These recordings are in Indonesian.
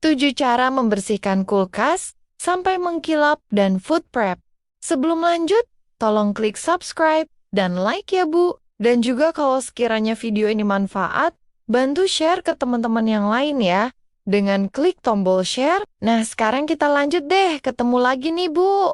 7 cara membersihkan kulkas sampai mengkilap dan food prep. Sebelum lanjut, tolong klik subscribe dan like ya Bu. Dan juga kalau sekiranya video ini manfaat, bantu share ke teman-teman yang lain ya. Dengan klik tombol share. Nah, sekarang kita lanjut deh. Ketemu lagi nih Bu.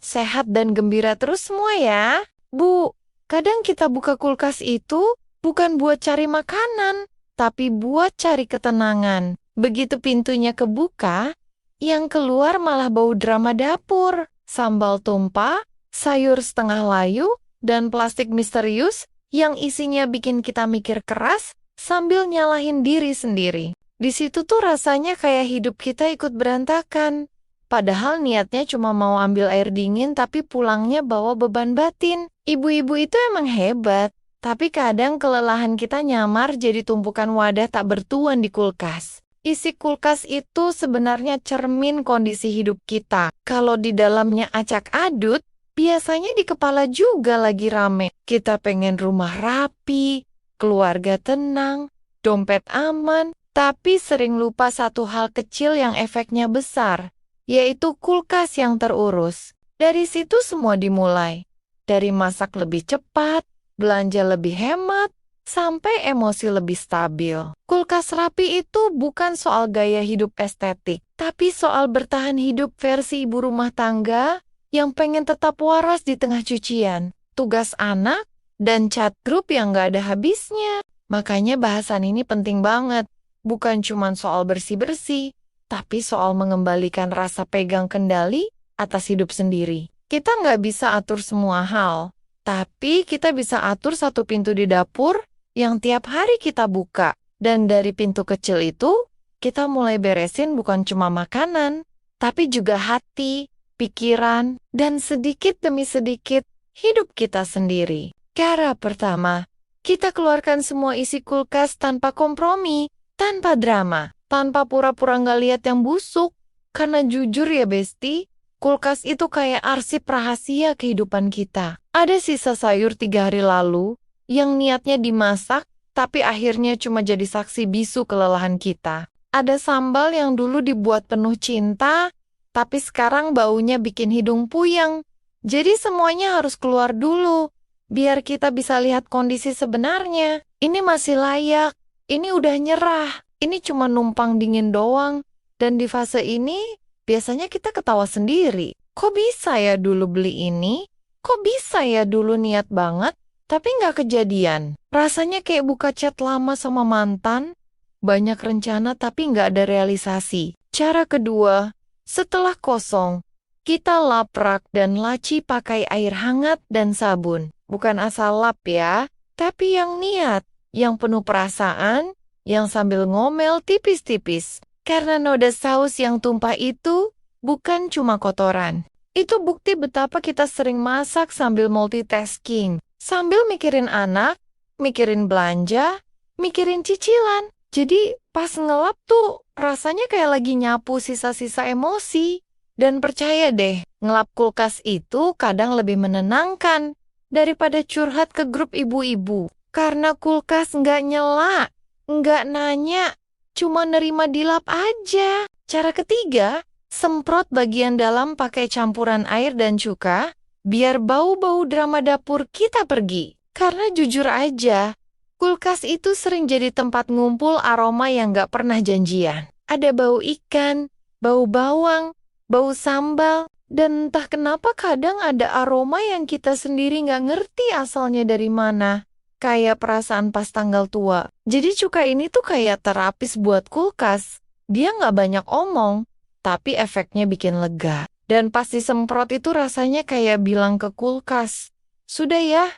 Sehat dan gembira terus semua ya. Bu, kadang kita buka kulkas itu bukan buat cari makanan, tapi buat cari ketenangan. Begitu pintunya kebuka, yang keluar malah bau drama dapur, sambal tumpah, sayur setengah layu, dan plastik misterius yang isinya bikin kita mikir keras sambil nyalahin diri sendiri. Di situ tuh rasanya kayak hidup kita ikut berantakan. Padahal niatnya cuma mau ambil air dingin tapi pulangnya bawa beban batin. Ibu-ibu itu emang hebat, tapi kadang kelelahan kita nyamar jadi tumpukan wadah tak bertuan di kulkas. Isi kulkas itu sebenarnya cermin kondisi hidup kita. Kalau di dalamnya acak-adut, biasanya di kepala juga lagi rame. Kita pengen rumah rapi, keluarga tenang, dompet aman, tapi sering lupa satu hal kecil yang efeknya besar, yaitu kulkas yang terurus. Dari situ semua dimulai. Dari masak lebih cepat, belanja lebih hemat, sampai emosi lebih stabil. Kulkas rapi itu bukan soal gaya hidup estetik, tapi soal bertahan hidup versi ibu rumah tangga yang pengen tetap waras di tengah cucian, tugas anak, dan chat grup yang gak ada habisnya. Makanya bahasan ini penting banget. Bukan cuma soal bersih-bersih, tapi soal mengembalikan rasa pegang kendali atas hidup sendiri. Kita nggak bisa atur semua hal, tapi kita bisa atur satu pintu di dapur yang tiap hari kita buka. Dan dari pintu kecil itu, kita mulai beresin bukan cuma makanan, tapi juga hati, pikiran, dan sedikit demi sedikit hidup kita sendiri. Cara pertama, kita keluarkan semua isi kulkas tanpa kompromi, tanpa drama, tanpa pura-pura nggak lihat yang busuk. Karena jujur ya Besti, kulkas itu kayak arsip rahasia kehidupan kita. Ada sisa sayur 3 hari lalu yang niatnya dimasak, tapi akhirnya cuma jadi saksi bisu kelelahan kita. Ada sambal yang dulu dibuat penuh cinta, tapi sekarang baunya bikin hidung puyeng. Jadi semuanya harus keluar dulu, biar kita bisa lihat kondisi sebenarnya. Ini masih layak, ini udah nyerah, ini cuma numpang dingin doang. Dan di fase ini, biasanya kita ketawa sendiri. Kok bisa ya dulu beli ini? Kok bisa ya dulu niat banget? Tapi nggak kejadian. Rasanya kayak buka chat lama sama mantan, banyak rencana tapi nggak ada realisasi. Cara kedua, setelah kosong, kita lap rak dan laci pakai air hangat dan sabun. Bukan asal lap ya, tapi yang niat, yang penuh perasaan, yang sambil ngomel tipis-tipis. Karena noda saus yang tumpah itu bukan cuma kotoran. Itu bukti betapa kita sering masak sambil multitasking. Sambil mikirin anak, mikirin belanja, mikirin cicilan. Jadi pas ngelap tuh rasanya kayak lagi nyapu sisa-sisa emosi. Dan percaya deh, ngelap kulkas itu kadang lebih menenangkan daripada curhat ke grup ibu-ibu. Karena kulkas nggak nyela, nggak nanya, cuma nerima dilap aja. Cara ketiga, semprot bagian dalam pakai campuran air dan cuka, biar bau-bau drama dapur kita pergi. Karena jujur aja, kulkas itu sering jadi tempat ngumpul aroma yang gak pernah janjian. Ada bau ikan, bau bawang, bau sambal, dan entah kenapa kadang ada aroma yang kita sendiri gak ngerti asalnya dari mana. Kayak perasaan pas tanggal tua. Jadi cuka ini tuh kayak terapis buat kulkas. Dia gak banyak omong, tapi efeknya bikin lega. Dan pas disemprot itu rasanya kayak bilang ke kulkas, sudah ya,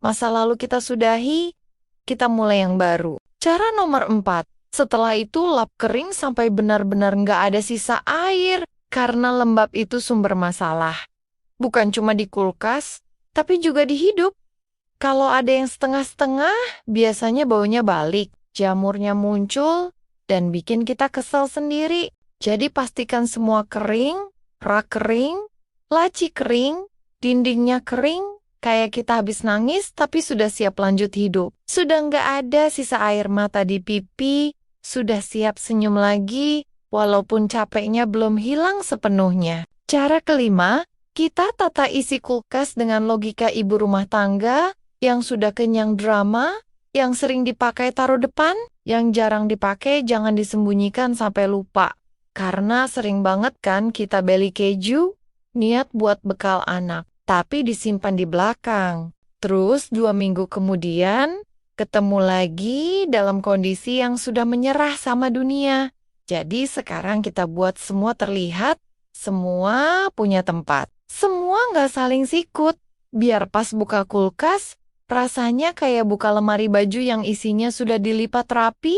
masa lalu kita sudahi, kita mulai yang baru. Cara nomor 4, setelah itu lap kering sampai benar-benar nggak ada sisa air, karena lembab itu sumber masalah. Bukan cuma di kulkas, tapi juga di hidup. Kalau ada yang setengah-setengah, biasanya baunya balik, jamurnya muncul, dan bikin kita kesel sendiri. Jadi pastikan semua kering, rak kering, laci kering, dindingnya kering, kayak kita habis nangis tapi sudah siap lanjut hidup. Sudah nggak ada sisa air mata di pipi, sudah siap senyum lagi, walaupun capeknya belum hilang sepenuhnya. Cara kelima, kita tata isi kulkas dengan logika ibu rumah tangga yang sudah kenyang drama, yang sering dipakai taruh depan, yang jarang dipakai jangan disembunyikan sampai lupa. Karena sering banget kan kita beli keju, niat buat bekal anak, tapi disimpan di belakang. Terus 2 minggu kemudian, ketemu lagi dalam kondisi yang sudah menyerah sama dunia. Jadi sekarang kita buat semua terlihat, semua punya tempat. Semua nggak saling sikut. Biar pas buka kulkas, rasanya kayak buka lemari baju yang isinya sudah dilipat rapi,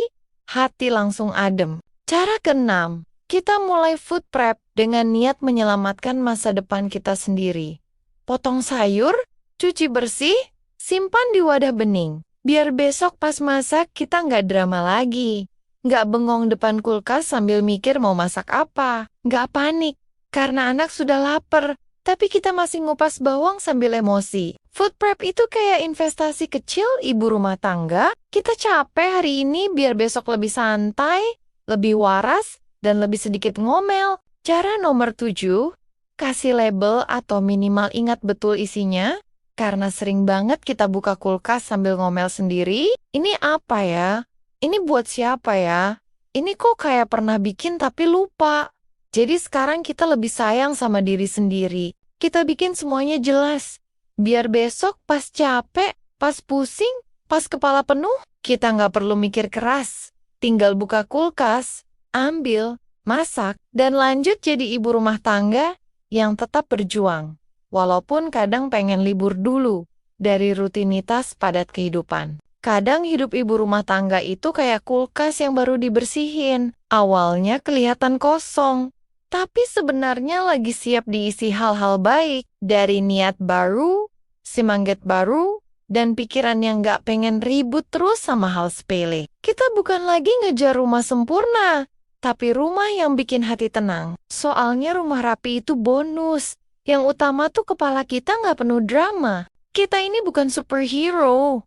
hati langsung adem. Cara keenam, kita mulai food prep dengan niat menyelamatkan masa depan kita sendiri. Potong sayur, cuci bersih, simpan di wadah bening. Biar besok pas masak kita nggak drama lagi. Nggak bengong depan kulkas sambil mikir mau masak apa. Nggak panik, karena anak sudah lapar. Tapi kita masih ngupas bawang sambil emosi. Food prep itu kayak investasi kecil ibu rumah tangga. Kita capek hari ini biar besok lebih santai, lebih waras, dan lebih sedikit ngomel. Cara nomor 7, kasih label atau minimal ingat betul isinya. Karena sering banget kita buka kulkas sambil ngomel sendiri. Ini apa ya? Ini buat siapa ya? Ini kok kayak pernah bikin tapi lupa. Jadi sekarang kita lebih sayang sama diri sendiri. Kita bikin semuanya jelas. Biar besok pas capek, pas pusing, pas kepala penuh, kita nggak perlu mikir keras. Tinggal buka kulkas, ambil, masak, dan lanjut jadi ibu rumah tangga yang tetap berjuang. Walaupun kadang pengen libur dulu dari rutinitas padat kehidupan. Kadang hidup ibu rumah tangga itu kayak kulkas yang baru dibersihin. Awalnya kelihatan kosong, tapi sebenarnya lagi siap diisi hal-hal baik dari niat baru, semangat baru, dan pikiran yang gak pengen ribut terus sama hal sepele. Kita bukan lagi ngejar rumah sempurna, tapi rumah yang bikin hati tenang. Soalnya rumah rapi itu bonus. Yang utama tuh kepala kita gak penuh drama. Kita ini bukan superhero,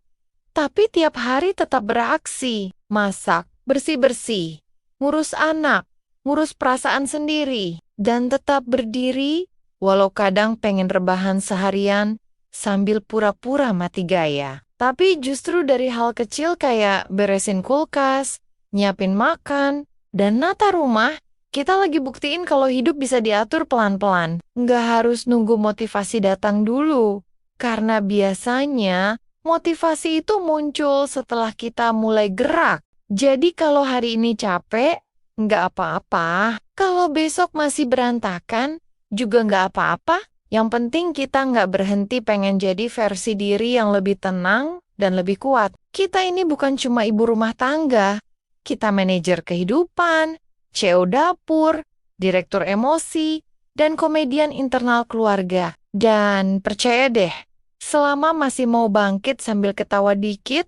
tapi tiap hari tetap beraksi. Masak, bersih-bersih, ngurus anak, ngurus perasaan sendiri, dan tetap berdiri walau kadang pengen rebahan seharian sambil pura-pura mati gaya. Tapi justru dari hal kecil kayak beresin kulkas, nyiapin makan, dan nata rumah, kita lagi buktiin kalau hidup bisa diatur pelan-pelan. Nggak harus nunggu motivasi datang dulu. Karena biasanya motivasi itu muncul setelah kita mulai gerak. Jadi kalau hari ini capek, nggak apa-apa. Kalau besok masih berantakan, juga nggak apa-apa. Yang penting kita nggak berhenti pengen jadi versi diri yang lebih tenang dan lebih kuat. Kita ini bukan cuma ibu rumah tangga. Kita manajer kehidupan, CEO dapur, direktur emosi, dan komedian internal keluarga. Dan percaya deh, selama masih mau bangkit sambil ketawa dikit,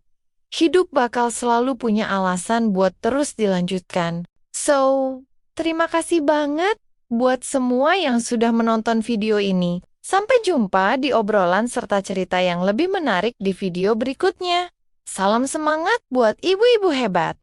hidup bakal selalu punya alasan buat terus dilanjutkan. So, terima kasih banget buat semua yang sudah menonton video ini. Sampai jumpa di obrolan serta cerita yang lebih menarik di video berikutnya. Salam semangat buat ibu-ibu hebat!